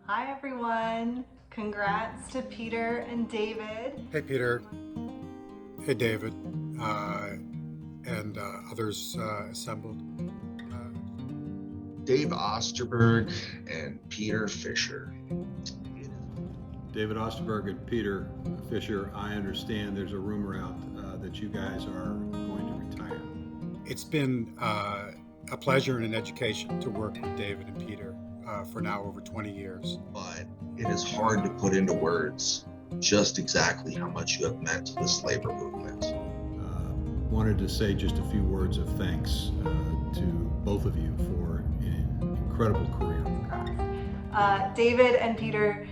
Hi everyone. Congrats to Peter and David. Hey, Peter. Hey, David. And others assembled. Dave Osterberg and Peter Fisher. David Osterberg and Peter Fisher, I understand there's a rumor out that you guys are going to retire. It's been a pleasure and an education to work with David and Peter for now over 20 years. But it is hard to put into words just exactly how much you have meant to this labor movement. Wanted to say just a few words of thanks to both of you for an incredible career. David and Peter,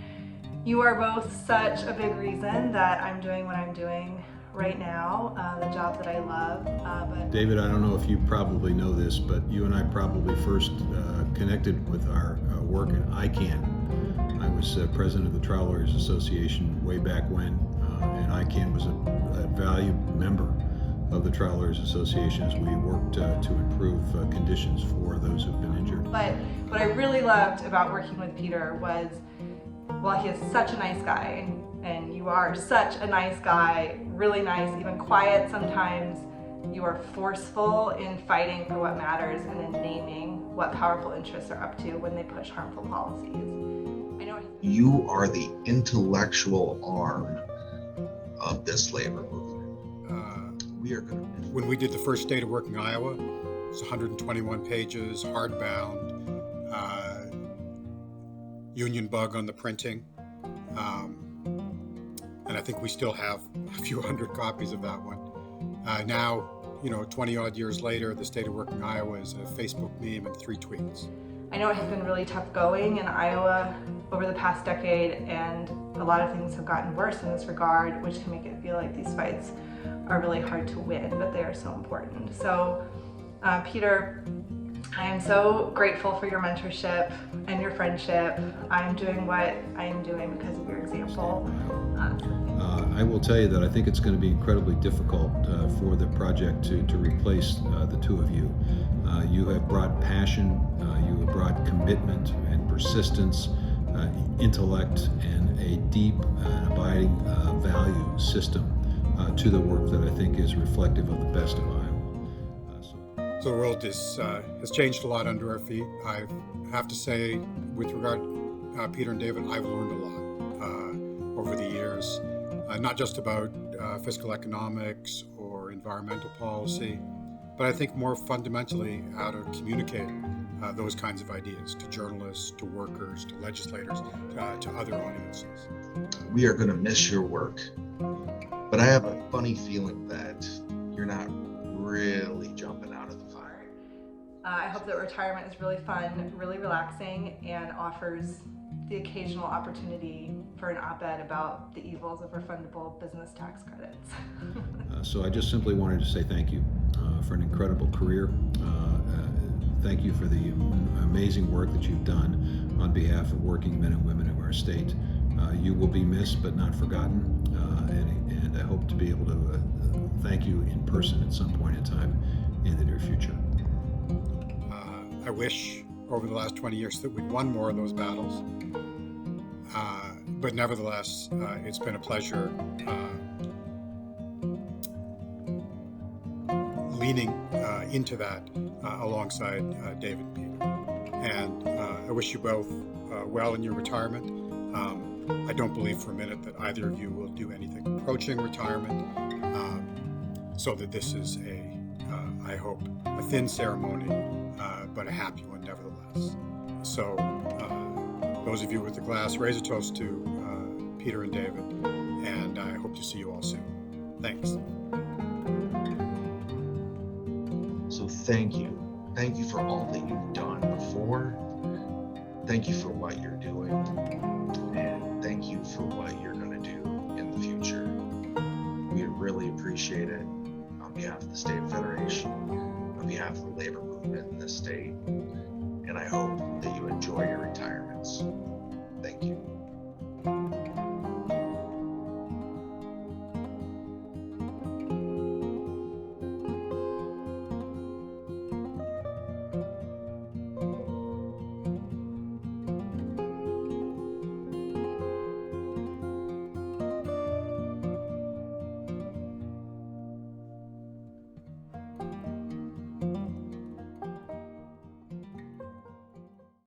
you are both such a big reason that I'm doing what I'm doing right now, the job that I love. But David, I don't know if you probably know this, but you and I probably first connected with our work at ICANN. I was president of the Trial Lawyers Association way back when, and ICANN was a valued member of the Trial Lawyers Association as we worked to improve conditions for those who've been injured. But what I really loved about working with Peter was, well, he is such a nice guy, and you are such a nice guy, really nice, even quiet sometimes. You are forceful in fighting for what matters and in naming what powerful interests are up to when they push harmful policies. I know You are the intellectual arm of this labor movement. We are going to. When we did the first Day to Work in Iowa, it was 121 pages, hardbound, union bug on the printing. And I think we still have a few hundred copies of that one. Now, 20 odd years later, the State of Work in Iowa is a Facebook meme and 3 tweets. I know it has been really tough going in Iowa over the past decade, and a lot of things have gotten worse in this regard, which can make it feel like these fights are really hard to win, but they are so important. So, Peter, I am so grateful for your mentorship and your friendship. I am doing what I am doing because of your example. I will tell you that I think it's going to be incredibly difficult for the project to replace the two of you. You have brought passion, you have brought commitment and persistence, intellect, and a deep and abiding value system to the work that I think is reflective of the best of Iowa. So the world has changed a lot under our feet. I have to say, with regard to Peter and David, I've learned a lot over the years, not just about fiscal economics or environmental policy, but I think more fundamentally how to communicate those kinds of ideas to journalists, to workers, to legislators, to other audiences. We are going to miss your work, but I have a funny feeling that you're not really jumping out of the fire. I hope that retirement is really fun, really relaxing, and offers the occasional opportunity for an op-ed about the evils of refundable business tax credits. So I just simply wanted to say thank you for an incredible career. Thank you for the amazing work that you've done on behalf of working men and women of our state. You will be missed but not forgotten, and I hope to be able to thank you in person at some point in time in the near future. I wish over the last 20 years that we'd won more of those battles. But nevertheless, it's been a pleasure leaning into that alongside David and Peter. And I wish you both well in your retirement. I don't believe for a minute that either of you will do anything approaching retirement, so that this is I hope, a thin ceremony, but a happy one nevertheless. So those of you with the glass, raise a toast to Peter and David, and I hope to see you all soon. Thanks. So thank you. Thank you for all that you've done before. Thank you for what you're doing. And thank you for what you're going to do in the future. We really appreciate it on behalf of the State Federation, on behalf of the labor movement in this state. And I hope that you enjoy your retirements. Thank you.